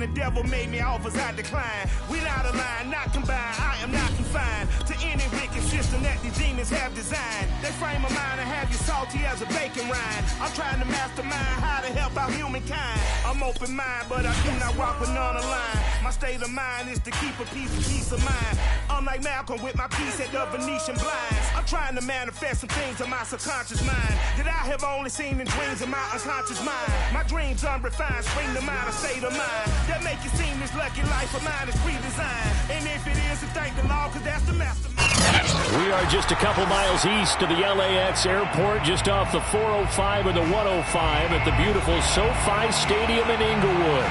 the devil made me offers I decline. We not aligned, not combined, I am not confined to any wicked system that these demons have designed. They frame a mind and have you salty as a bacon rind. I'm trying to mastermind how to help out humankind. I'm open mind, but I do not walk with none aligned. My state of mind is to keep a peace of mind. Unlike Malcolm with my piece at the Venetian blinds. I'm trying to manifest some things in my subconscious mind that I have only seen in dreams in my unconscious mind. My dreams unrefined, spring to mind, a state of mind that make it seem this lucky life of mine is pre-designed. And if it is, then thank the Lord, cause that's the mastermind. We are just a couple miles east of the LAX airport, just off the 405 or the 105 at the beautiful SoFi Stadium in Inglewood.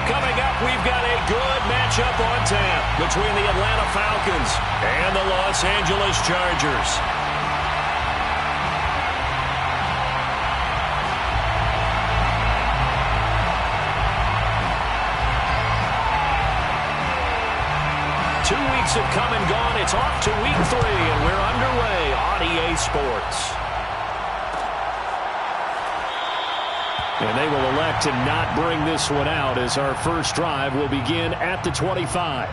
Coming up, we've got a good matchup on tap between the Atlanta Falcons and the Los Angeles Chargers. Have come and gone. It's off to week 3, and we're underway on EA Sports. And they will elect to not bring this one out as our first drive will begin at the 25.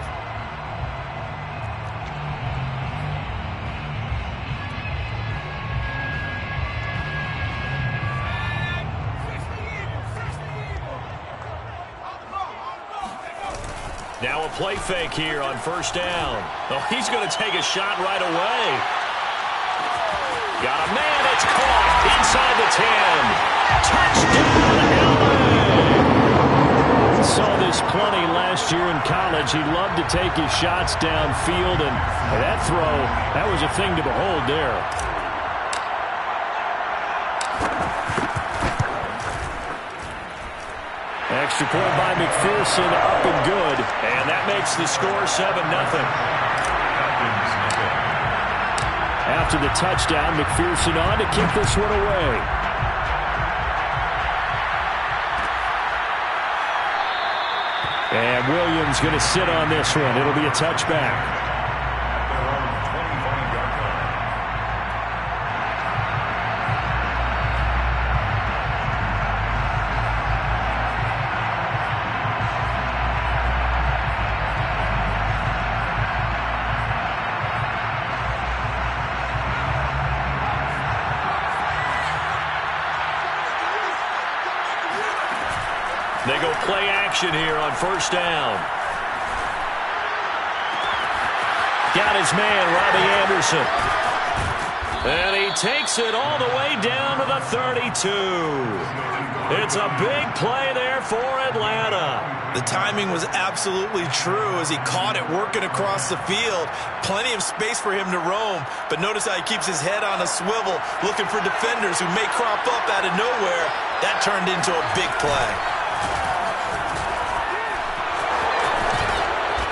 Now a play fake here on first down. Oh, he's going to take a shot right away. Got a man. It's caught inside the 10. Touchdown, LA! Saw this plenty last year in college. He loved to take his shots downfield, and that throw, that was a thing to behold there. Extra point by McPherson, up and good. And that makes the score 7-0. After the touchdown, McPherson on to kick this one away. And Williams going to sit on this one. It'll be a touchback. They go play action here on first down. Got his man, Robbie Anderson. And he takes it all the way down to the 32. It's a big play there for Atlanta. The timing was absolutely true as he caught it working across the field. Plenty of space for him to roam, but notice how he keeps his head on a swivel looking for defenders who may crop up out of nowhere. That turned into a big play.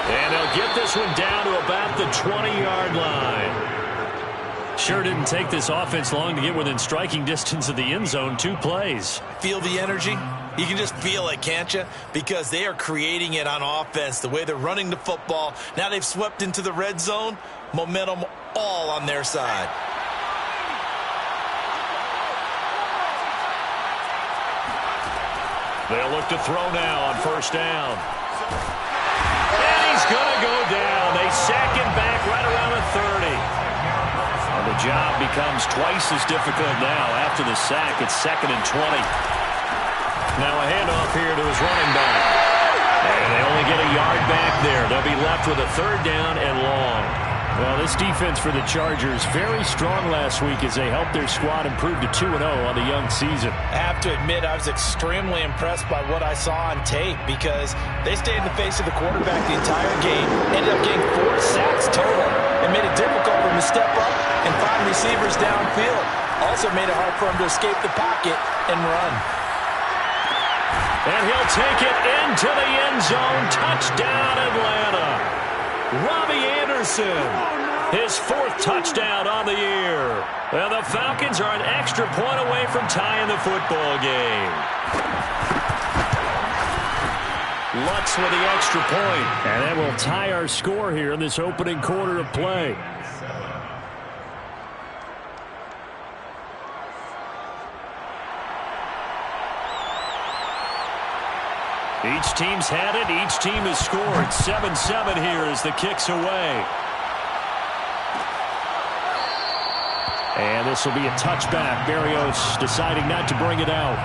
And they'll get this one down to about the 20-yard line. Sure didn't take this offense long to get within striking distance of the end zone. 2 plays. Feel the energy? You can just feel it, can't you? Because they are creating it on offense. The way they're running the football. Now they've swept into the red zone. Momentum all on their side. They'll look to throw now on first down. He's going to go down. They sack him back right around the 30. And the job becomes twice as difficult now after the sack. It's 2nd and 20. Now a handoff here to his running back. And they only get a yard back there. They'll be left with a 3rd down and long. Well, this defense for the Chargers very strong last week as they helped their squad improve to 2-0 on the young season. I have to admit I was extremely impressed by what I saw on tape because they stayed in the face of the quarterback the entire game, ended up getting 4 sacks total, and made it difficult for him to step up and find receivers downfield. Also made it hard for him to escape the pocket and run. And he'll take it into the end zone. Touchdown, Atlanta. Robbie Anderson, his 4th touchdown on the year. And the Falcons are an extra point away from tying the football game. Lutz with the extra point. And that will tie our score here in this opening quarter of play. Each team's had it. Each team has scored. 7-7 here as the kick's away. And this will be a touchback. Berrios deciding not to bring it out.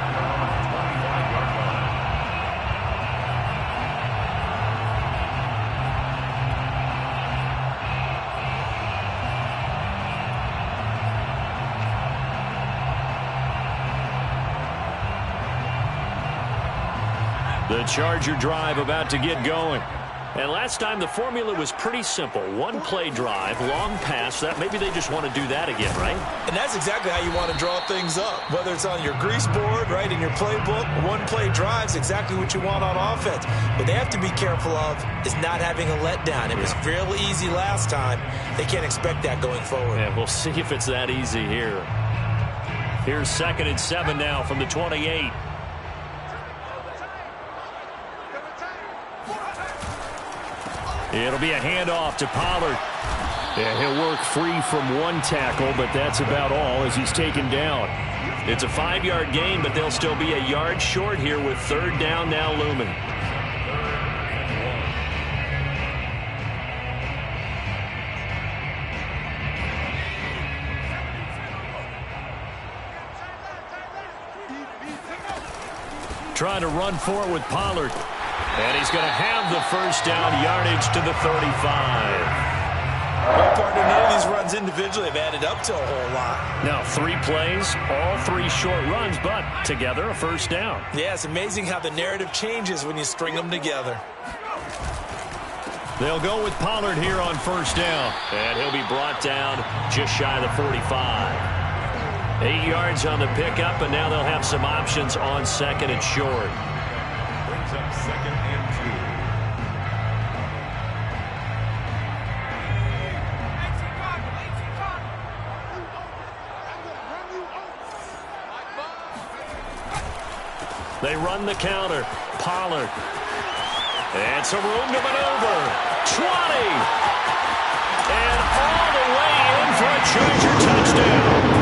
The Charger drive about to get going. And last time the formula was pretty simple. One play drive, long pass. That maybe they just want to do that again, right? And that's exactly how you want to draw things up. Whether it's on your grease board, right, in your playbook, one play drive is exactly what you want on offense. What they have to be careful of is not having a letdown. It was fairly easy last time. They can't expect that going forward. Yeah, we'll see if it's that easy here. Here's 2nd and 7 now from the 28. It'll be a handoff to Pollard. Yeah, he'll work free from one tackle, but that's about all as he's taken down. It's a 5-yard gain, but they'll still be a yard short here with 3rd down now looming. Trying to run for it with Pollard. And he's going to have the 1st down, yardage to the 35. Well, partner, none of these runs individually have added up to a whole lot. Now 3 plays, all 3 short runs, but together a 1st down. Yeah, it's amazing how the narrative changes when you string them together. They'll go with Pollard here on 1st down. And he'll be brought down just shy of the 45. 8 yards on the pickup, and now they'll have some options on 2nd and short. Brings up 2nd and 2. They run the counter. Pollard. And some room to maneuver. 20. And all the way in for a Charger touchdown.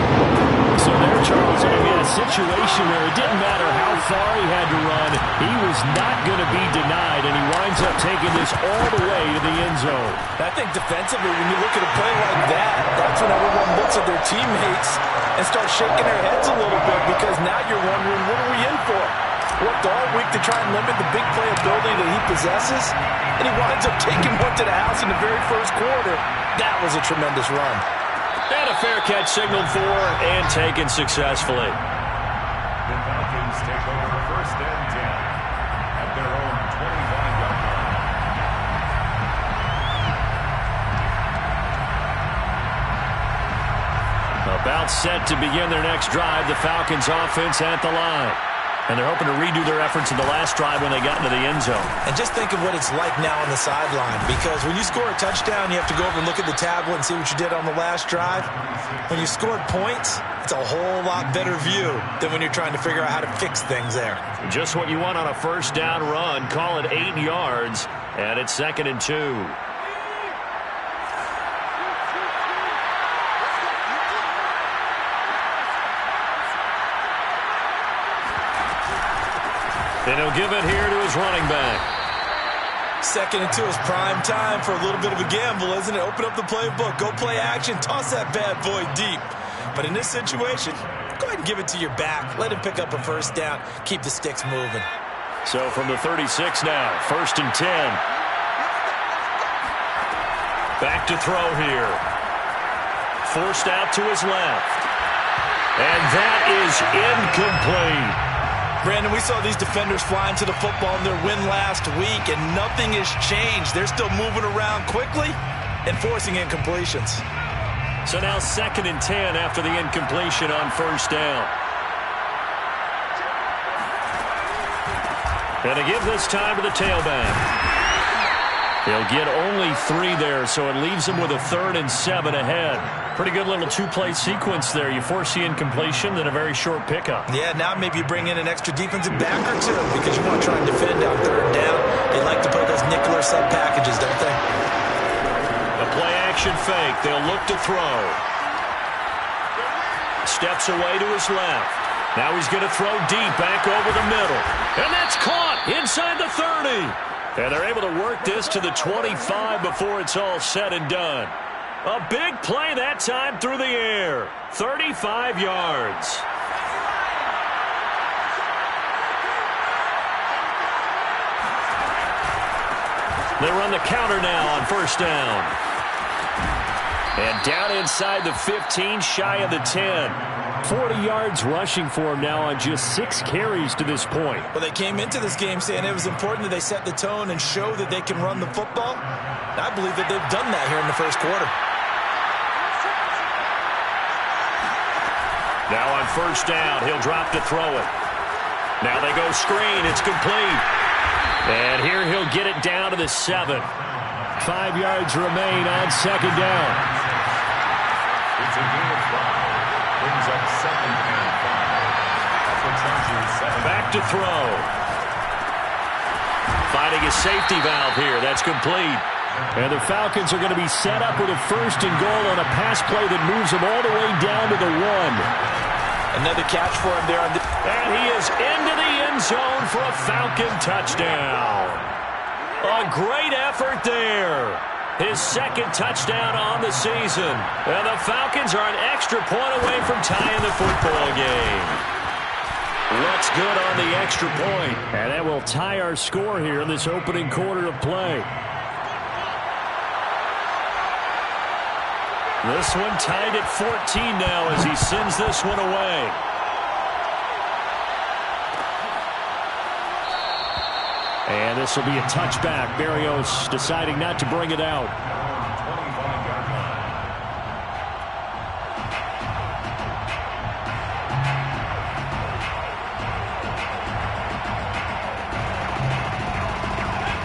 So there, Charles, I mean, a situation where it didn't matter how far he had to run. He was not going to be denied, and he winds up taking this all the way to the end zone. I think defensively, when you look at a play like that, that's when everyone looks at their teammates and starts shaking their heads a little bit, because now you're wondering, what are we in for? Worked all week to try and limit the big play ability that he possesses, and he winds up taking one to the house in the very first quarter. That was a tremendous run. And a fair catch signaled for and taken successfully. The Falcons take over 1st and 10 at their own 25-yard line. About set to begin their next drive, the Falcons offense at the line. And they're hoping to redo their efforts in the last drive when they got into the end zone. And just think of what it's like now on the sideline, because when you score a touchdown, you have to go over and look at the tablet and see what you did on the last drive. When you scored points, it's a whole lot better view than when you're trying to figure out how to fix things there. Just what you want on a 1st down run. Call it 8 yards, and it's 2nd and 2. And he'll give it here to his running back. 2nd and 2 is prime time for a little bit of a gamble, isn't it? Open up the playbook, go play action, toss that bad boy deep. But in this situation, go ahead and give it to your back. Let him pick up a 1st down. Keep the sticks moving. So from the 36 now, 1st and 10. Back to throw here. Forced out to his left. And that is incomplete. Brandon, we saw these defenders flying to the football in their win last week, and nothing has changed. They're still moving around quickly and forcing incompletions. So now 2nd and 10 after the incompletion on 1st down. And to give this time to the tailback. He'll get only 3 there, so it leaves him with a 3rd and 7 ahead. Pretty good little 2-play sequence there. You force the incompletion, then a very short pickup. Yeah, now maybe you bring in an extra defensive back or two because you want to try and defend on 3rd down. They like to play those nickel or sub packages, don't they? A play-action fake. They'll look to throw. Steps away to his left. Now he's going to throw deep back over the middle. And that's caught inside the 30. And they're able to work this to the 25 before it's all said and done. A big play that time through the air. 35 yards. They run the counter now on first down. And down inside the 15, shy of the 10. 40 yards rushing for him now on just 6 carries to this point. Well, they came into this game saying it was important that they set the tone and show that they can run the football. And I believe that they've done that here in the first quarter. Now on first down, he'll drop to throw it. Now they go screen. It's complete. And here he'll get it down to the 7. 5 yards remain on second down. It's a gain of 5. Brings up 2nd and 5. That's the Chargers 7. Back to throw. Finding a safety valve here. That's complete. And the Falcons are going to be set up with a 1st and goal on a pass play that moves them all the way down to the 1. Another catch for him there. And he is into the end zone for a Falcon touchdown. A great effort there. His 2nd touchdown on the season. And the Falcons are an extra point away from tying the football game. Looks good on the extra point. And that will tie our score here in this opening quarter of play. This one tied at 14 now as he sends this one away. And this will be a touchback. Berrios deciding not to bring it out. 25-yard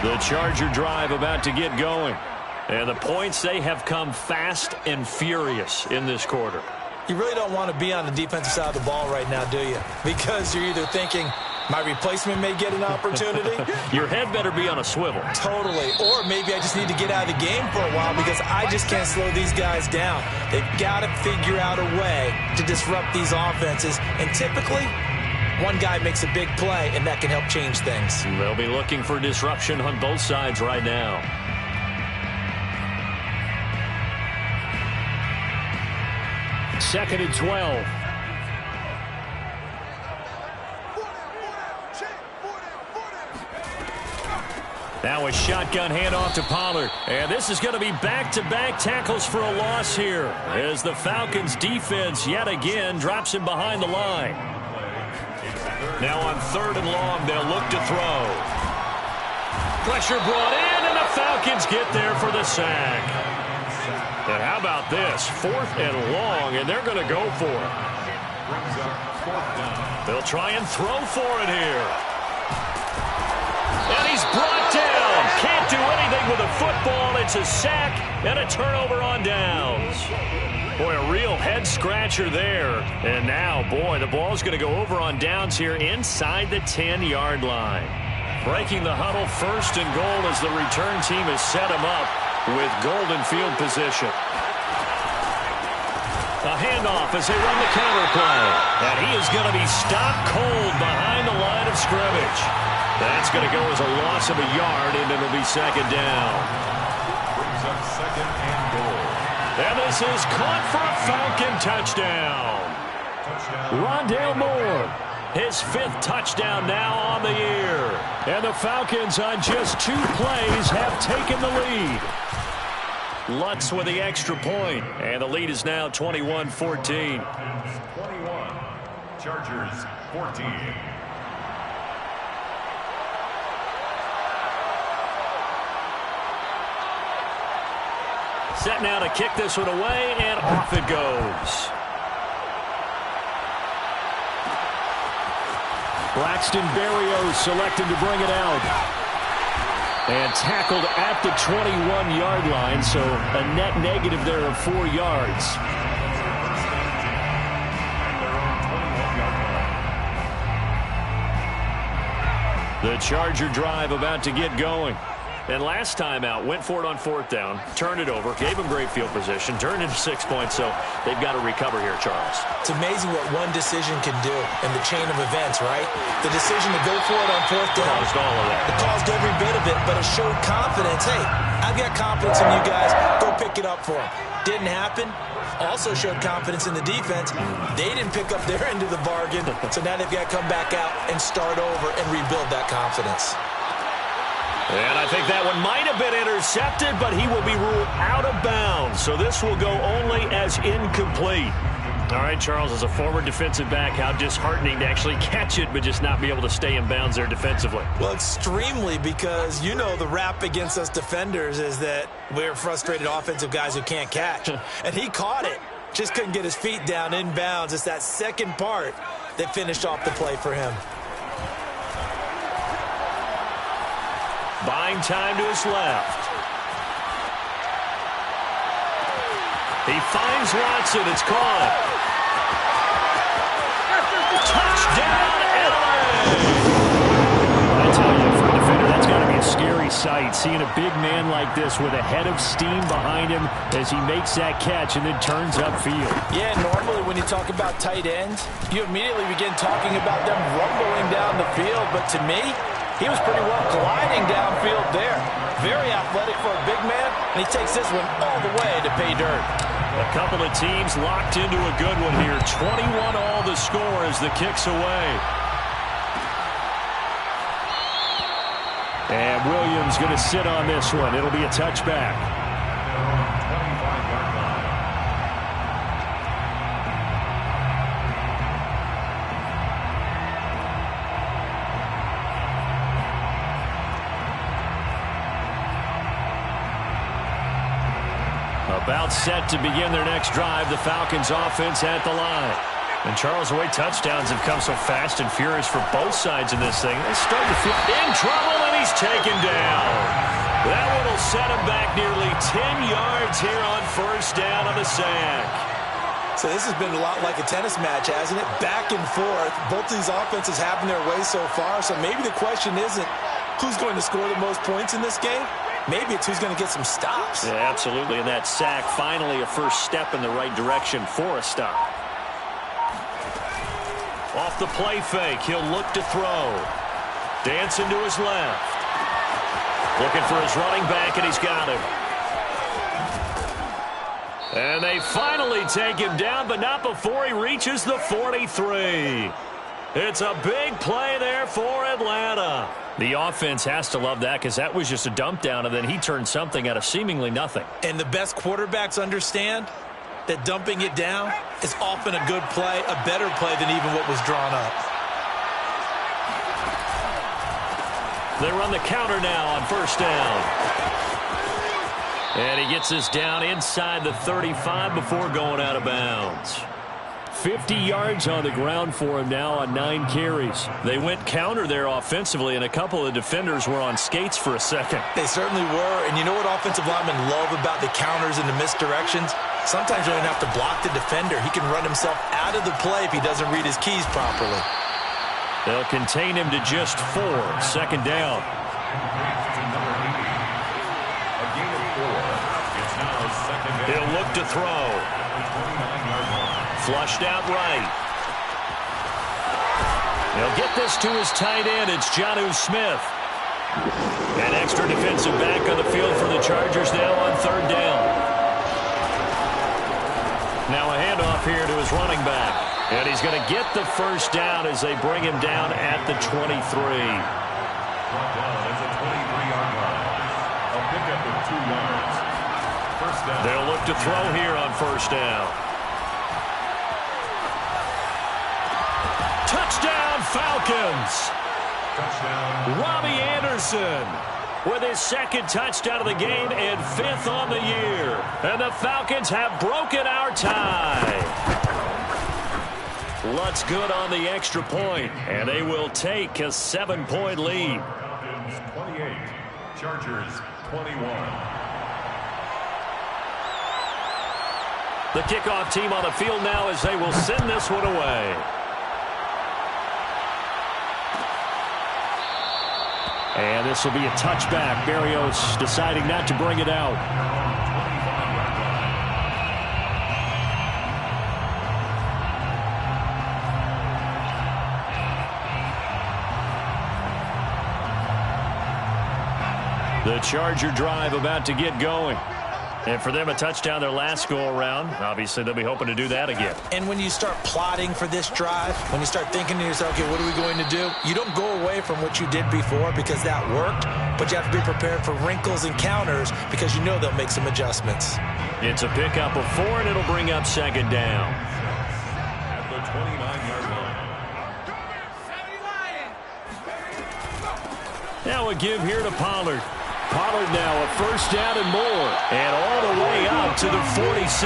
line. The Charger drive about to get going. And the points, they have come fast and furious in this quarter. You really don't want to be on the defensive side of the ball right now, do you? Because you're either thinking, my replacement may get an opportunity. Your head better be on a swivel. Totally. Or maybe I just need to get out of the game for a while because I just can't slow these guys down. They've got to figure out a way to disrupt these offenses. And typically, one guy makes a big play, and that can help change things. They'll be looking for disruption on both sides right now. 2nd and 12. Now a shotgun handoff to Pollard. And this is going to be back-to-back tackles for a loss here as the Falcons defense yet again drops him behind the line. Now on 3rd and long, they'll look to throw. Pressure brought in, and the Falcons get there for the sack. And how about this? 4th and long, and they're going to go for it. Brings up 4th down. They'll try and throw for it here. And he's brought down. Can't do anything with a football. It's a sack and a turnover on downs. Boy, a real head-scratcher there. And now, boy, the ball's going to go over on downs here inside the 10-yard line. Breaking the huddle, 1st and goal as the return team has set him up with golden field position. A handoff as they run the counter play. And he is going to be stopped cold behind the line of scrimmage. That's going to go as a loss of a yard, and it'll be 2nd down. Brings up 2nd and goal. And this is caught for a Falcon touchdown. Rondale Moore, his 5th touchdown now on the year. And the Falcons on just 2 plays have taken the lead. Lutz with the extra point, and the lead is now 21-14. 21, Chargers 14. Set now to kick this one away, and off it goes. Braxton Berrios selected to bring it out. And tackled at the 21-yard line, so a net negative there of 4 yards. The Charger drive about to get going. And last time out, went for it on 4th down, turned it over, gave them great field position, turned into 6 points, so they've got to recover here, Charles. It's amazing what one decision can do in the chain of events, right? The decision to go for it on 4th down. Caused all of that. It caused every bit of it, but it showed confidence. Hey, I've got confidence in you guys. Go pick it up for them. Didn't happen. Also showed confidence in the defense. They didn't pick up their end of the bargain, so now they've got to come back out and start over and rebuild that confidence. And I think that one might have been intercepted, but he will be ruled out of bounds. So this will go only as incomplete. All right, Charles, as a forward defensive back, how disheartening to actually catch it, but just not be able to stay in bounds there defensively. Well, extremely, because you know the rap against us defenders is that we're frustrated offensive guys who can't catch. And he caught it. Just couldn't get his feet down in bounds. It's that second part that finished off the play for him. Buying time to his left. He finds Watson. It's caught. Touchdown, LA! I tell you, for a defender, that's got to be a scary sight, seeing a big man like this with a head of steam behind him as he makes that catch and then turns upfield. Yeah, normally when you talk about tight ends, you immediately begin talking about them rumbling down the field, but to me, he was pretty well gliding downfield there. Very athletic for a big man, and he takes this one all the way to pay dirt. A couple of teams locked into a good one here. 21 all the score as the kick's away. And Williams going to sit on this one. It'll be a touchback. About set to begin their next drive. The Falcons offense at the line. And Charles, the way touchdowns have come so fast and furious for both sides in this thing, they start to feel in trouble, and he's taken down. That one will set him back nearly 10 yards here on 1st down on the sack. So this has been a lot like a tennis match, hasn't it? Back and forth. Both these offenses having their way so far. So maybe the question isn't who's going to score the most points in this game. Maybe it's who's going to get some stops. Yeah, absolutely. And that sack, finally a first step in the right direction for a stop. Off the play fake, he'll look to throw. Dancing to his left. Looking for his running back, and he's got him. And they finally take him down, but not before he reaches the 43. It's a big play there for Atlanta. The offense has to love that, because that was just a dump down, and then he turned something out of seemingly nothing. And the best quarterbacks understand that dumping it down is often a good play, a better play than even what was drawn up. They run the counter now on 1st down. And he gets us down inside the 35 before going out of bounds. 50 yards on the ground for him now on 9 carries. They went counter there offensively, and a couple of defenders were on skates for a second. They certainly were, and you know what offensive linemen love about the counters and the misdirections? Sometimes you don't have to block the defender. He can run himself out of the play if he doesn't read his keys properly. They'll contain him to just 4. 2nd down. He'll look to throw. Flushed out right. He'll get this to his tight end. It's Jonnu Smith. An extra defensive back on the field for the Chargers now on 3rd down. Now a handoff here to his running back. And he's going to get the 1st down as they bring him down at the 23. Brought down at the 23-yard line. A pickup of 2 yards. 1st down. They'll look to throw here on 1st down. Touchdown, Falcons! Touchdown. Robbie Anderson with his 2nd touchdown of the game and 5th on the year. And the Falcons have broken our tie. Lutz good on the extra point, and they will take a 7-point lead. Falcons 28, Chargers 21. The kickoff team on the field now as they will send this one away. And this will be a touchback. Berrios deciding not to bring it out. The Charger drive about to get going. And for them, a touchdown their last go-around. Obviously, they'll be hoping to do that again. And when you start plotting for this drive, when you start thinking to yourself, okay, what are we going to do? You don't go away from what you did before because that worked, but you have to be prepared for wrinkles and counters because you know they'll make some adjustments. It's a pickup of 4, and it'll bring up second down. At the 29-yard line. Now a give here to Pollard. Pollard now a first down and more. And all the way out to the 46.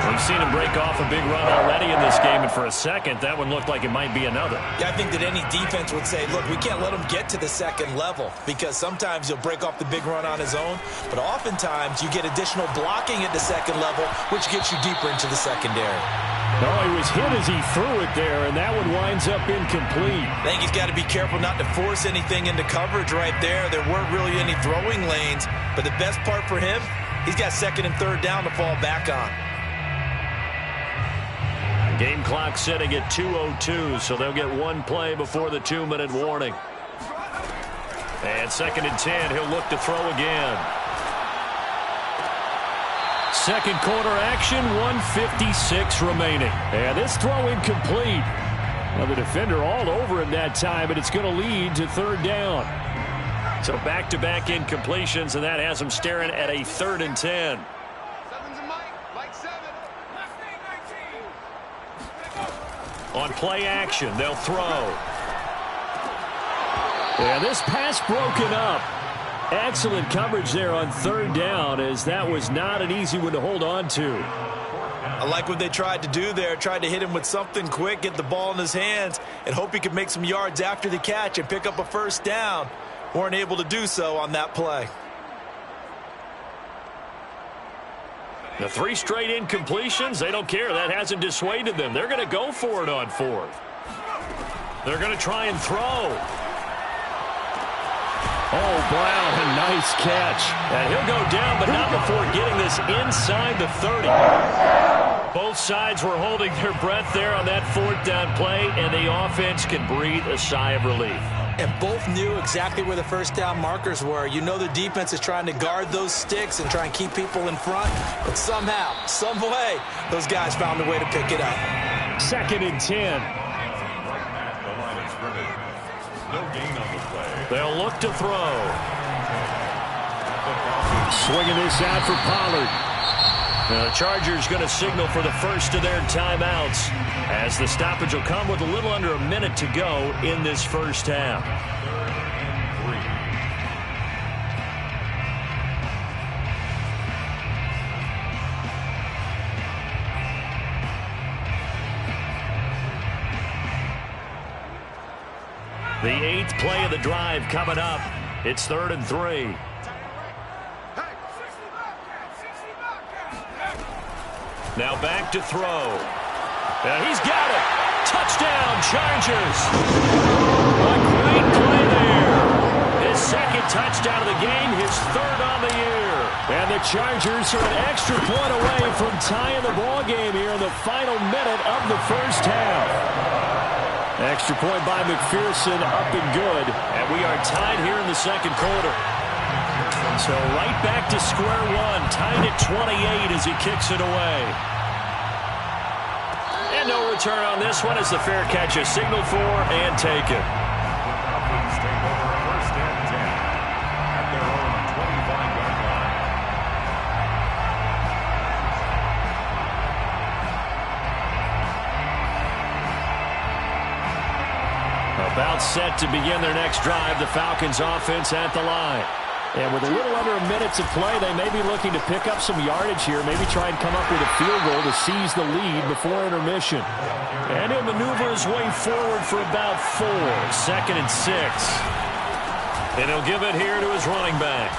We've seen him break off a big run already in this game, and for a second, that one looked like it might be another. Yeah, I think that any defense would say, look, we can't let him get to the second level because sometimes he'll break off the big run on his own, but oftentimes you get additional blocking at the second level, which gets you deeper into the secondary. Oh, he was hit as he threw it there, and that one winds up incomplete. I think he's got to be careful not to force anything into coverage right there. There weren't really any throwing lanes, but the best part for him, he's got second and third down to fall back on. Game clock setting at 2:02, so they'll get one play before the 2-minute warning. And second and 10, he'll look to throw again. Second quarter action, 1:56 remaining. And this throw incomplete. Now the defender all over him that time, but it's going to lead to third down. So back-to-back incompletions, and that has him staring at a 3rd and 10. On play action, they'll throw. And this pass broken up. Excellent coverage there on third down, as that was not an easy one to hold on to. I like what they tried to do there. Tried to hit him with something quick, get the ball in his hands, and hope he could make some yards after the catch and pick up a first down. Weren't able to do so on that play. The 3 straight incompletions, they don't care. That hasn't dissuaded them. They're going to go for it on 4th. They're going to try and throw. Oh, Brown, a nice catch. And he'll go down, but not before getting this inside the 30. Both sides were holding their breath there on that 4th down play, and the offense can breathe a sigh of relief. And both knew exactly where the first down markers were. You know the defense is trying to guard those sticks and try and keep people in front. But somehow, some way, those guys found a way to pick it up. Second and 10. At the line of scrimmage. No gain on the play. They'll look to throw. Swinging this out for Pollard. The Chargers going to signal for the first of their timeouts, as the stoppage will come with a little under a minute to go in this first half. The 8th play of the drive coming up. It's 3rd and 3. Now back to throw. He's got it. Touchdown, Chargers. A great play there. His second touchdown of the game, his 3rd on the year. And the Chargers are an extra point away from tying the ball game here in the final minute of the first half. Extra point by McPherson, up and good. And we are tied here in the second quarter. So right back to square one, tied at 28 as he kicks it away. And no return on this one as the fair catch is signaled for and taken. Falcons take over first and 10 at their own 25-yard line. About set to begin their next drive, the Falcons offense at the line. And with a little under a minute to play, they may be looking to pick up some yardage here, maybe try and come up with a field goal to seize the lead before intermission. And he'll maneuver his way forward for about 4, 2nd and 6. And he'll give it here to his running back.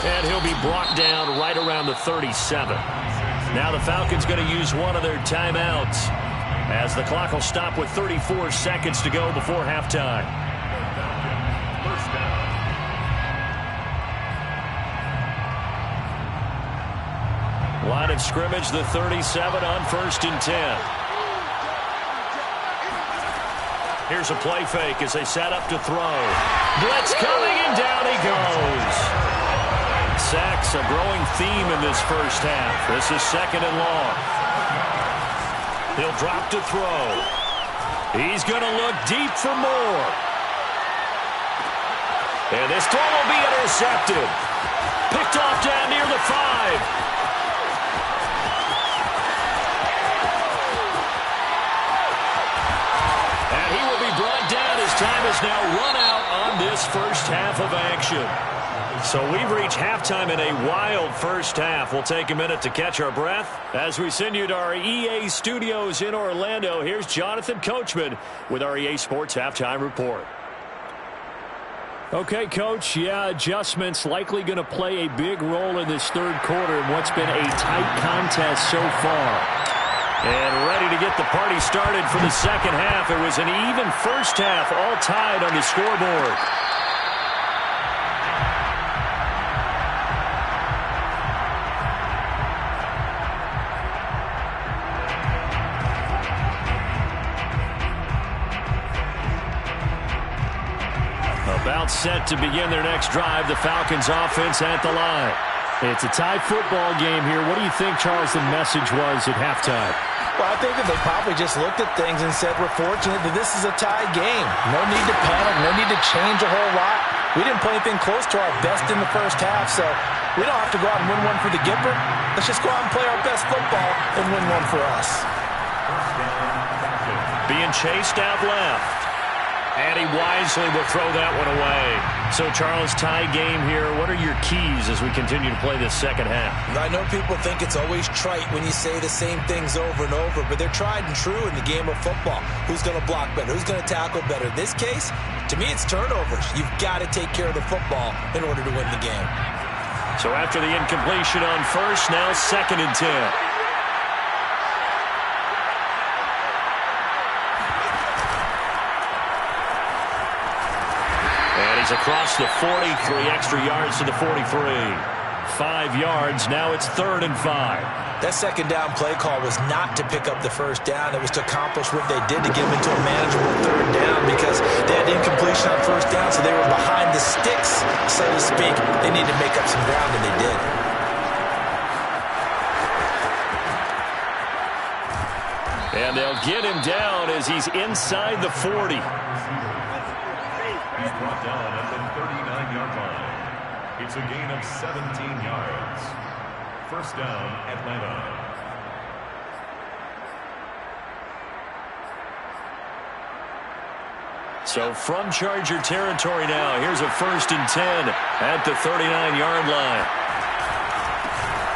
And he'll be brought down right around the 37. Now the Falcons going to use one of their timeouts, as the clock will stop with 34 seconds to go before halftime. Line of scrimmage, the 37 on 1st and 10. Here's a play fake as they set up to throw. Blitz coming, and down he goes. Sacks a growing theme in this first half. This is 2nd and long. He'll drop to throw. He's going to look deep for more. And this throw will be intercepted. Picked off down near the 5. Time is now run out on this first half of action. So we've reached halftime in a wild first half. We'll take a minute to catch our breath as we send you to our EA studios in Orlando. Here's Jonathan Coachman with our EA Sports Halftime Report. Okay, Coach, adjustments likely going to play a big role in this third quarter in what's been a tight contest so far. And ready to get the party started for the second half. It was an even first half, all tied on the scoreboard. About set to begin their next drive, the Falcons offense at the line. It's a tie football game here. What do you think, Charles, the message was at halftime? Well, I think that they probably just looked at things and said, we're fortunate that this is a tie game. No need to panic, no need to change a whole lot. We didn't play anything close to our best in the first half, so we don't have to go out and win one for the Gipper. Let's just go out and play our best football and win one for us. Being chased out left. And he wisely will throw that one away. So, Charles, tie game here. What are your keys as we continue to play this second half? I know people think it's always trite when you say the same things over and over, but they're tried and true in the game of football. Who's going to block better? Who's going to tackle better? In this case, to me, it's turnovers. You've got to take care of the football in order to win the game. So after the incompletion on first, now 2nd and 10. Across the 40, 3 extra yards to the 43. 5 yards, now it's 3rd and 5. That second down play call was not to pick up the first down. It was to accomplish what they did to get them into a manageable 3rd down because they had incompletion on first down, so they were behind the sticks, so to speak. They needed to make up some ground, and they did. And they'll get him down as he's inside the 40. He's brought down at the 39-yard line. It's a gain of 17 yards. First down, Atlanta. So from Charger territory now, here's a 1st and 10 at the 39-yard line.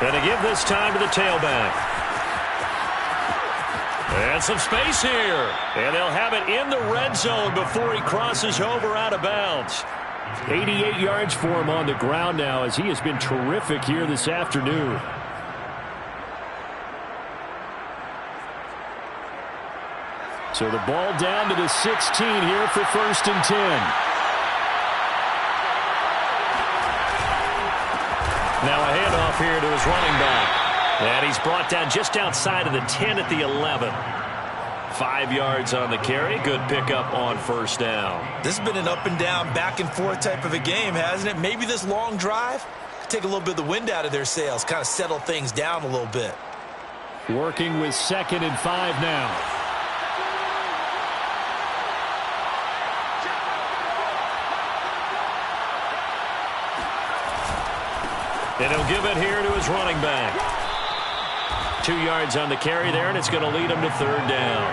Going to give this time to the tailback. And some space here. And they'll have it in the red zone before he crosses over out of bounds. 88 yards for him on the ground now as he has been terrific here this afternoon. So the ball down to the 16 here for 1st and 10. Now a handoff here to his running back. And he's brought down just outside of the 10 at the 11. 5 yards on the carry. Good pickup on first down. This has been an up and down, back and forth type of a game, hasn't it? Maybe this long drive could take a little bit of the wind out of their sails, kind of settle things down a little bit. Working with 2nd and 5 now. And he'll give it here to his running back. 2 yards on the carry there, and it's going to lead him to 3rd down.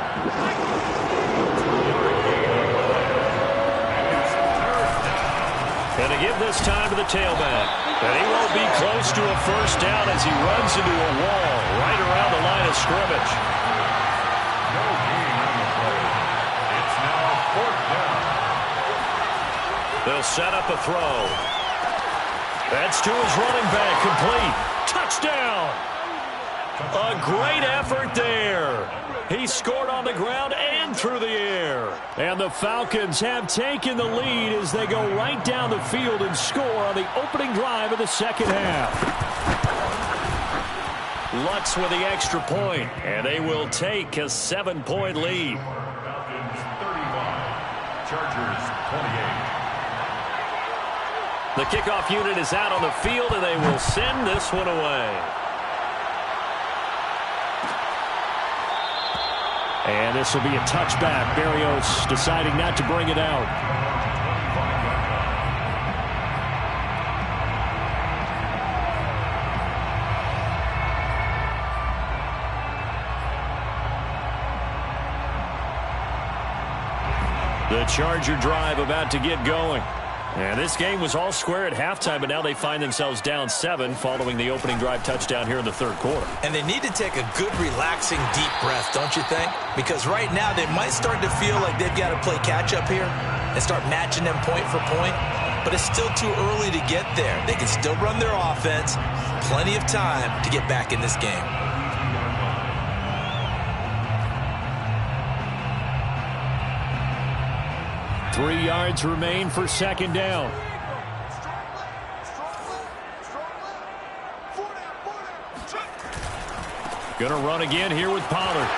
Going to give this time to the tailback. And he won't be close to a first down as he runs into a wall right around the line of scrimmage. No gain on the play. It's now 4th down. They'll set up a throw. That's to his running back, complete. Touchdown! A great effort there. He scored on the ground and through the air. And the Falcons have taken the lead as they go right down the field and score on the opening drive of the second half. Lutz with the extra point, and they will take a 7-point lead. Falcons 35, Chargers 28. The kickoff unit is out on the field, and they will send this one away. And this will be a touchback. Berrios deciding not to bring it out. The Charger drive about to get going. And this game was all square at halftime, but now they find themselves down 7 following the opening drive touchdown here in the third quarter. And they need to take a good, relaxing, deep breath, don't you think? Because right now they might start to feel like they've got to play catch-up here and start matching them point for point. But it's still too early to get there. They can still run their offense. Plenty of time to get back in this game. Three yards remain for second down. Gonna run again here with Pollard.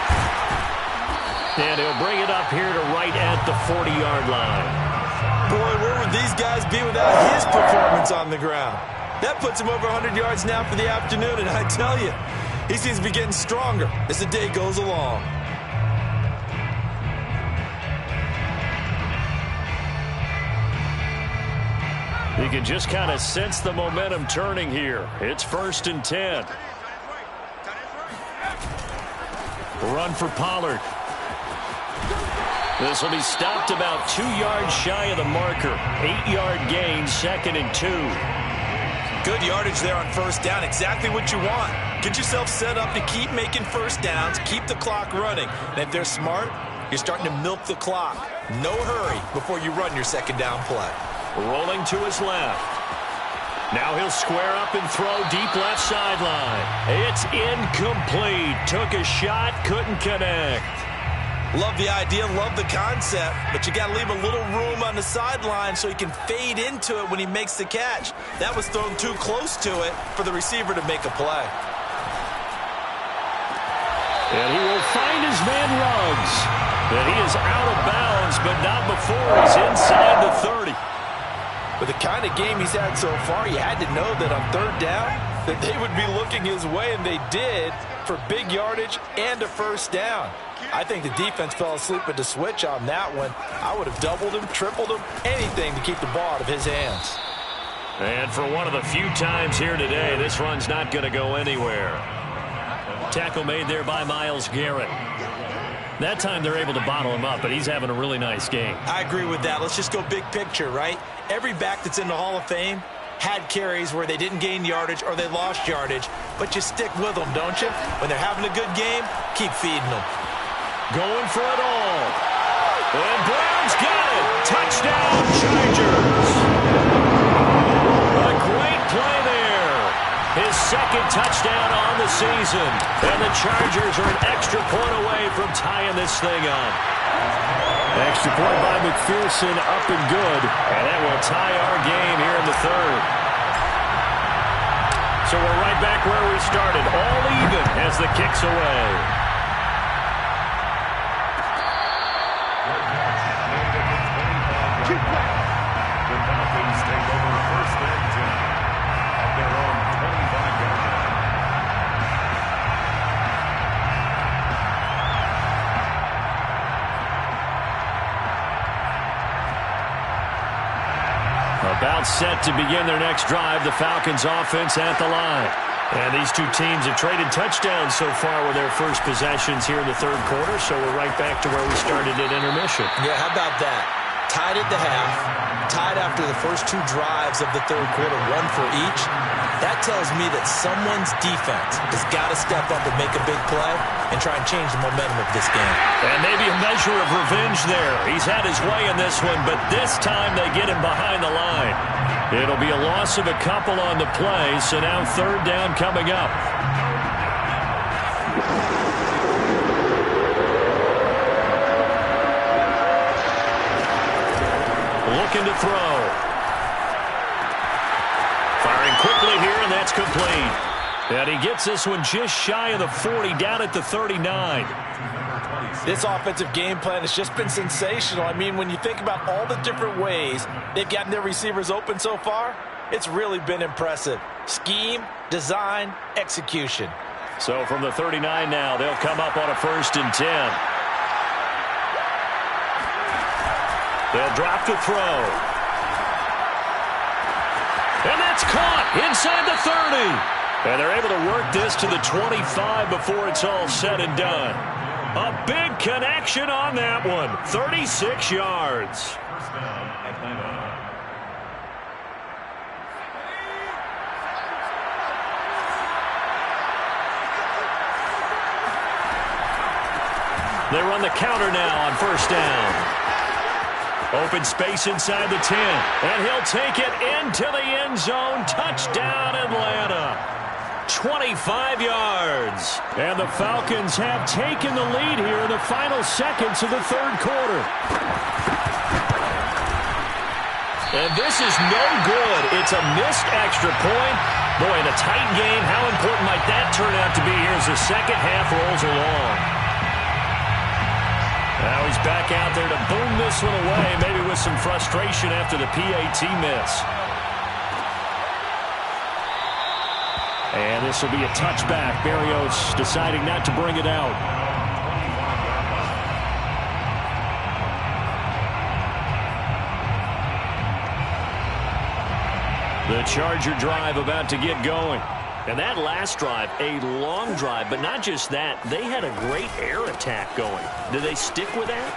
And he'll bring it up here to right at the 40-yard line. Boy, where would these guys be without his performance on the ground? That puts him over 100 yards now for the afternoon, and I tell you, he seems to be getting stronger as the day goes along. You can just kind of sense the momentum turning here. It's 1st and 10. Run for Pollard. This will be stopped about 2 yards shy of the marker. 8-yard gain, 2nd and 2. Good yardage there on first down. Exactly what you want. Get yourself set up to keep making first downs, keep the clock running. And if they're smart, you're starting to milk the clock. No hurry before you run your second down play. Rolling to his left. Now he'll square up and throw deep left sideline. It's incomplete. Took a shot, couldn't connect. Love the idea, love the concept, but you got to leave a little room on the sideline so he can fade into it when he makes the catch. That was thrown too close to it for the receiver to make a play. And he will find his man Ruggs. And he is out of bounds, but not before he's inside the 30. With the kind of game he's had so far, you had to know that on third down that they would be looking his way, and they did, for big yardage and a first down. I think the defense fell asleep at the switch on that one. I would have doubled him, tripled him, anything to keep the ball out of his hands. And for one of the few times here today, this run's not going to go anywhere. Tackle made there by Myles Garrett. That time they're able to bottle him up, but he's having a really nice game. I agree with that. Let's just go big picture, right? Every back that's in the Hall of Fame had carries where they didn't gain yardage or they lost yardage, but you stick with them, don't you? When they're having a good game, keep feeding them. Going for it all. And Brown's got it. Touchdown, Chargers. A great play there. His second touchdown on the season. And the Chargers are an extra point away from tying this thing up. Extra point by McPherson, up and good. And that will tie our game here in the third. So we're right back where we started. All even as the kick's away. The Falcons take over 1st and 10 at their own 25-yard line. About set to begin their next drive, the Falcons offense at the line. And these two teams have traded touchdowns so far with their first possessions here in the third quarter, so we're right back to where we started at intermission. Yeah, how about that? Tied at the half, tied after the first 2 drives of the third quarter, 1 for each. That tells me that someone's defense has got to step up and make a big play and try and change the momentum of this game. And maybe a measure of revenge there. He's had his way in this one, but this time they get him behind the line. It'll be a loss of a couple on the play, so now third down coming up. Looking to throw. Firing quickly here, and that's complete. And he gets this one just shy of the 40, down at the 39. This offensive game plan has just been sensational. I mean, when you think about all the different ways they've gotten their receivers open so far, it's really been impressive. Scheme, design, execution. So from the 39 now, they'll come up on a 1st and 10. They'll drop to throw. And that's caught inside the 30. And they're able to work this to the 25 before it's all said and done. A big connection on that one. 36 yards. First down, Atlanta. They run the counter now on 1st down. Open space inside the 10. And he'll take it into the end zone. Touchdown, Atlanta. 25 yards. And the Falcons have taken the lead here in the final seconds of the 3rd quarter. And this is no good. It's a missed extra point. Boy, in a tight game, how important might that turn out to be here as the second half rolls along? Now he's back out there to boom this one away, maybe with some frustration after the PAT miss. And this will be a touchback. Berrios deciding not to bring it out. The Charger drive about to get going. And that last drive, a long drive, but not just that. They had a great air attack going. Do they stick with that?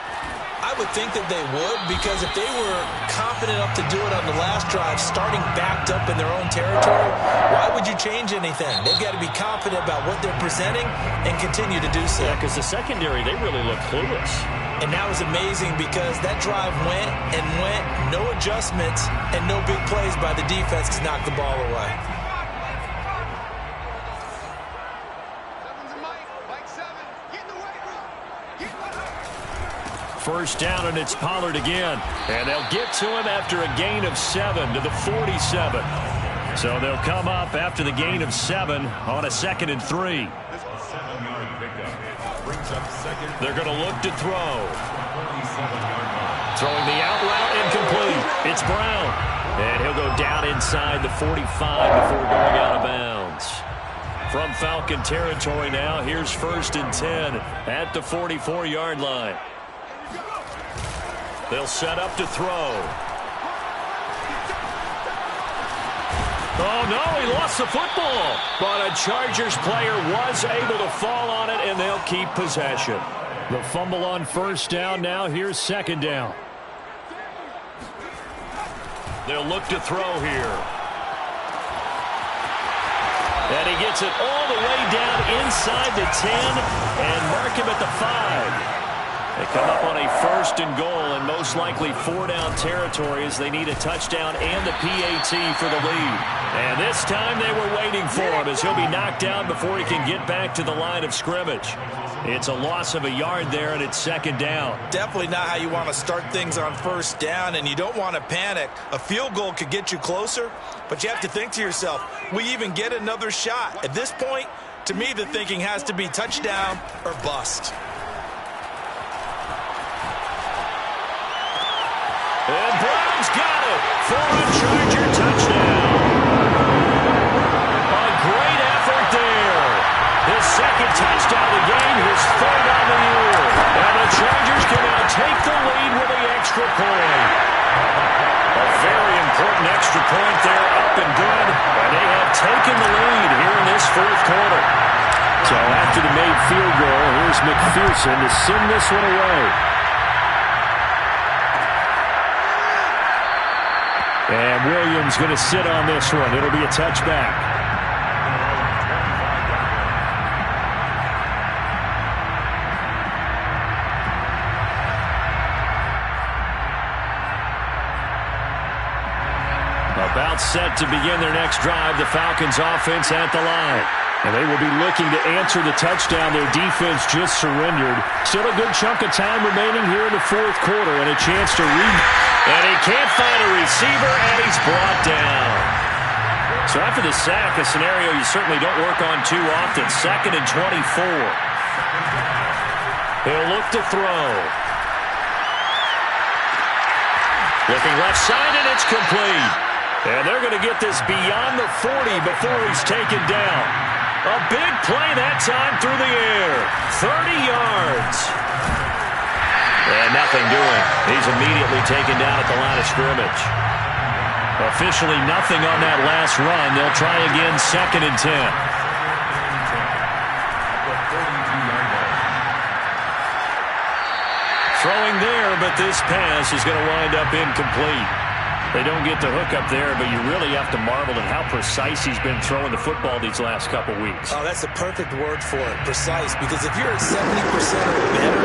I would think that they would, because if they were confident enough to do it on the last drive, starting backed up in their own territory, why would you change anything? They've got to be confident about what they're presenting and continue to do so. Yeah, because the secondary, they really look clueless. And that was amazing because that drive went and went, no adjustments, and no big plays by the defense to knock the ball away. First down, and it's Pollard again. And they'll get to him after a gain of 7 to the 47. So they'll come up after the gain of 7 on a 2nd and 3. They're going to look to throw. Throwing the out route, incomplete. It's Brown. And he'll go down inside the 45 before going out of bounds. From Falcon territory now, here's 1st and 10 at the 44-yard line. They'll set up to throw. Oh, no, he lost the football. But a Chargers player was able to fall on it, and they'll keep possession. The fumble on 1st down. Now here's 2nd down. They'll look to throw here. And he gets it all the way down inside the 10 and mark him at the 5. They come up on a 1st and goal, and most likely 4-down territory as they need a touchdown and the PAT for the lead. And this time they were waiting for him as he'll be knocked down before he can get back to the line of scrimmage. It's a loss of a yard there, and it's 2nd down. Definitely not how you want to start things on 1st down, and you don't want to panic. A field goal could get you closer, but you have to think to yourself, we even get another shot. At this point, to me, the thinking has to be touchdown or bust. And Brown's got it for a Charger touchdown. A great effort there. His 2nd touchdown of the game, his 3rd on the year. And the Chargers can now take the lead with the extra point. A very important extra point there, up and good. And they have taken the lead here in this 4th quarter. So after the made field goal, here's McPherson to send this one away. And Williams going to sit on this one. It'll be a touchback. About set to begin their next drive, the Falcons offense at the line. And they will be looking to answer the touchdown their defense just surrendered. Still a good chunk of time remaining here in the 4th quarter and a chance to read. And he can't find a receiver, and he's brought down. So So after the sack, a scenario you certainly don't work on too often. 2nd and 24. He'll look to throw. Looking left side, and it's complete. And they're going to get this beyond the 40 before he's taken down. A big play that time through the air. 30 yards. And nothing doing. He's immediately taken down at the line of scrimmage. Officially nothing on that last run. They'll try again 2nd and 10. Throwing there, but this pass is going to wind up incomplete. They don't get the hook up there, but you really have to marvel at how precise he's been throwing the football these last couple weeks. Oh, that's the perfect word for it, precise, because if you're at 70% or better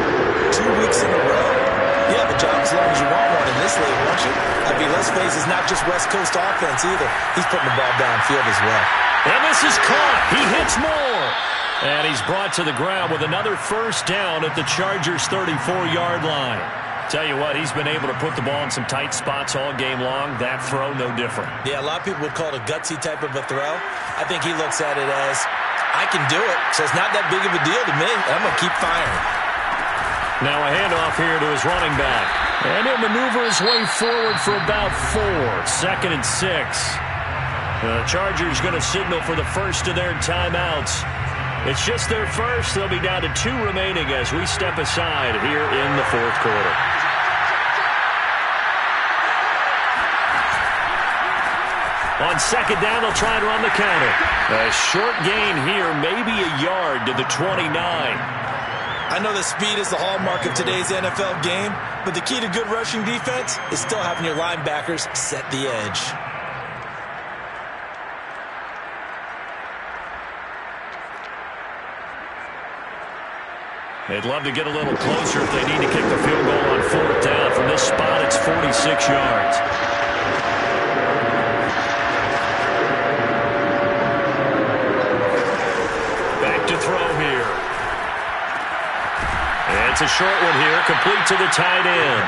2 weeks in a row, you have a job as long as you want one in this league, won't you? I mean, let's face it, it's not just West Coast offense either. He's putting the ball downfield as well. And this is caught. He hits more. And he's brought to the ground with another first down at the Chargers' 34-yard line. Tell you what, he's been able to put the ball in some tight spots all game long. That throw, no different. Yeah, a lot of people would call it a gutsy type of a throw. I think he looks at it as, I can do it, so it's not that big of a deal to me. I'm going to keep firing. Now a handoff here to his running back. And he'll maneuver his way forward for about 4. 2nd and 6. The Chargers going to signal for the first of their timeouts. It's just their first. They'll be down to 2 remaining as we step aside here in the 4th quarter. On 2nd down, they'll try to run the counter. A short gain here, maybe a yard to the 29. I know that speed is the hallmark of today's NFL game, but the key to good rushing defense is still having your linebackers set the edge. They'd love to get a little closer if they need to kick the field goal on 4th down. From this spot, it's 46 yards. Back to throw here. And it's a short one here, complete to the tight end.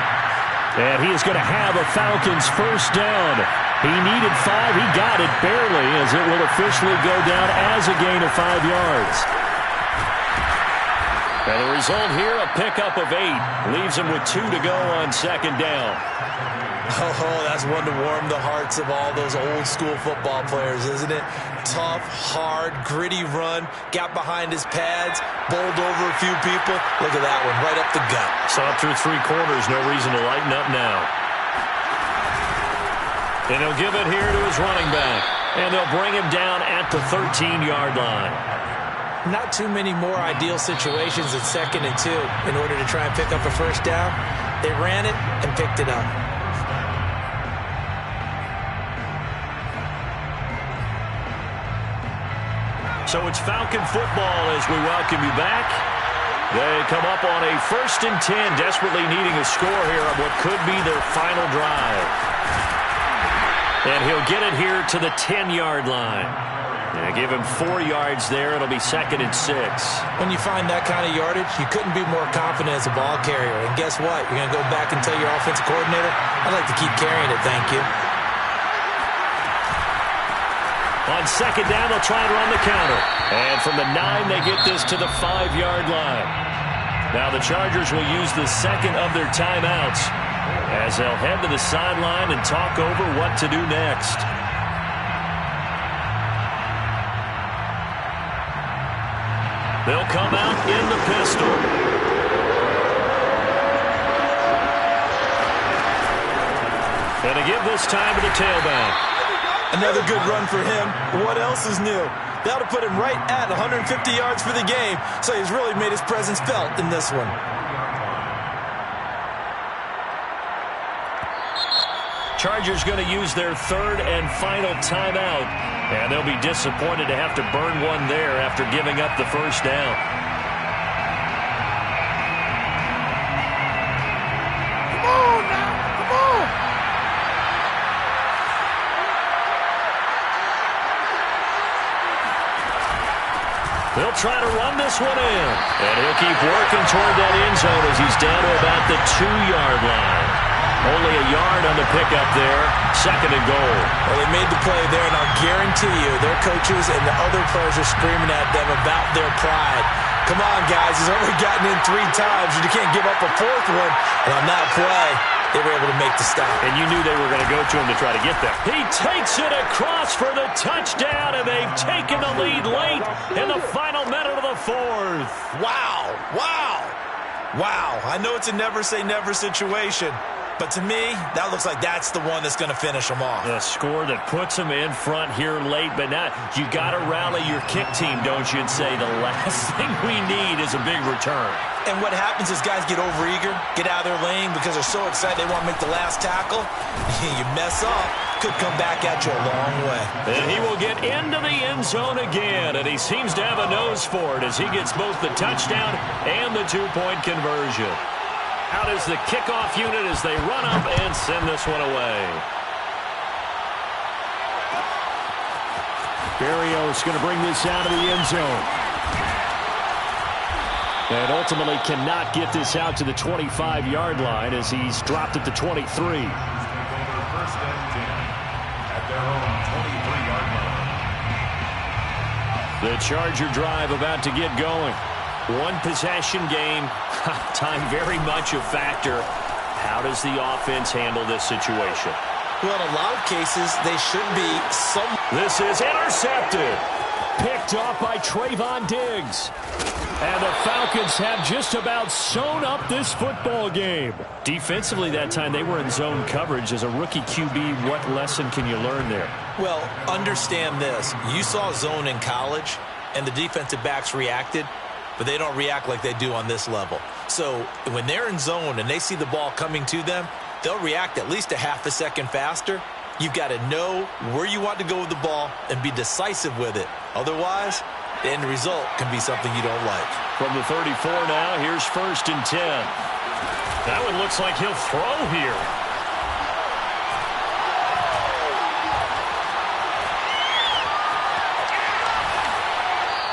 And he is going to have a Falcons first down. He needed 5. He got it barely, as it will officially go down as a gain of 5 yards. And the result here, a pickup of 8. Leaves him with 2 to go on 2nd down. Oh, that's one to warm the hearts of all those old school football players, isn't it? Tough, hard, gritty run. Got behind his pads, bowled over a few people. Look at that one, right up the gut. Saw it through 3 quarters, no reason to lighten up now. And he'll give it here to his running back. And they'll bring him down at the 13-yard line. Not too many more ideal situations at 2nd and 2 in order to try and pick up a first down. They ran it and picked it up. So it's Falcon football as we welcome you back. They come up on a 1st and 10, desperately needing a score here on what could be their final drive. And he'll get it here to the 10-yard line. Yeah, give him 4 yards there. It'll be 2nd and 6. When you find that kind of yardage, you couldn't be more confident as a ball carrier. And guess what? You're going to go back and tell your offensive coordinator, I'd like to keep carrying it, thank you. On 2nd down, they'll try and run the counter. And from the 9, they get this to the 5-yard line. Now the Chargers will use the 2nd of their timeouts as they'll head to the sideline and talk over what to do next. They'll come out in the pistol. And to give this time to the tailback. Another good run for him. What else is new? That'll put him right at 150 yards for the game, so he's really made his presence felt in this one. Chargers going to use their 3rd and final timeout. And they'll be disappointed to have to burn one there after giving up the first down. Come on now, come on. They'll try to run this one in. And he'll keep working toward that end zone as he's down to about the 2-yard line. Only a yard on the pickup there. 2nd and goal. Well, they made the play there, and I'll guarantee you their coaches and the other players are screaming at them about their pride. Come on, guys. He's already gotten in 3 times. You can't give up a 4th one. And on that play, they were able to make the stop. And you knew they were going to go to him to try to get there. He takes it across for the touchdown, and they've taken the lead late in the final minute of the 4th. Wow. Wow. Wow. I know it's a never-say-never situation, but to me, that looks like that's the one that's going to finish them off. The score that puts them in front here late, but now you got to rally your kick team, don't you, and say the last thing we need is a big return. And what happens is guys get overeager, get out of their lane because they're so excited they want to make the last tackle. You mess up, could come back at you a long way. And he will get into the end zone again, and he seems to have a nose for it as he gets both the touchdown and the 2-point conversion. Out is the kickoff unit as they run up and send this one away. Barrios going to bring this out of the end zone. And ultimately cannot get this out to the 25-yard line as he's dropped at the 23. 1st and 10 at their own 23-yard line. The Charger drive about to get going. 1 possession game. Time very much a factor. How does the offense handle this situation? Well, in a lot of cases, they should be some. This is intercepted. Picked off by Trayvon Diggs. And the Falcons have just about sewn up this football game. Defensively that time, they were in zone coverage. As a rookie QB, what lesson can you learn there? Well, understand this. You saw zone in college, and the defensive backs reacted, but they don't react like they do on this level. So when they're in zone and they see the ball coming to them, they'll react at least a half a second faster. You've got to know where you want to go with the ball and be decisive with it. Otherwise, the end result can be something you don't like. From the 34 now, here's 1st and 10. That one looks like he'll throw here.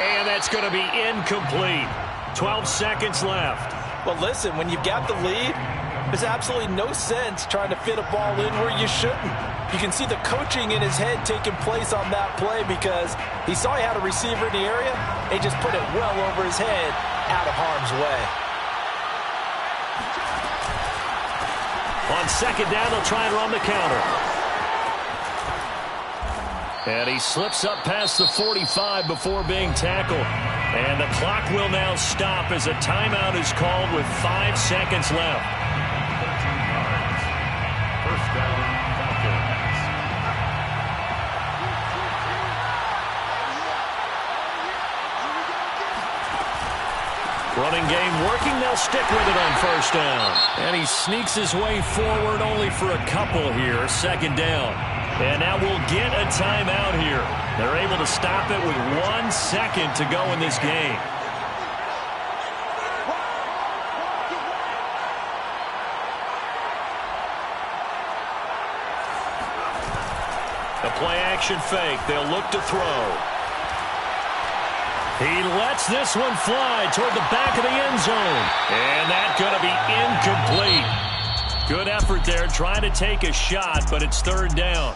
And that's going to be incomplete. 12 seconds left. Well, listen, when you've got the lead, there's absolutely no sense trying to fit a ball in where you shouldn't. You can see the coaching in his head taking place on that play because he saw he had a receiver in the area. He just put it well over his head, out of harm's way. On 2nd down, they'll try and run the counter. And he slips up past the 45 before being tackled. And the clock will now stop as a timeout is called with 5 seconds left. 13 yards. 1st down, Falcons. Running game working. They'll stick with it on 1st down. And he sneaks his way forward only for a couple here. 2nd down. And now we'll get a timeout here. They're able to stop it with 1 second to go in this game. The play action fake. They'll look to throw. He lets this one fly toward the back of the end zone. And that's going to be incomplete. Good effort there trying to take a shot, but it's 3rd down.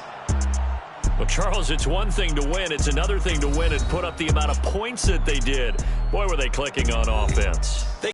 Well, Charles, it's one thing to win. It's another thing to win and put up the amount of points that they did. Boy, were they clicking on offense.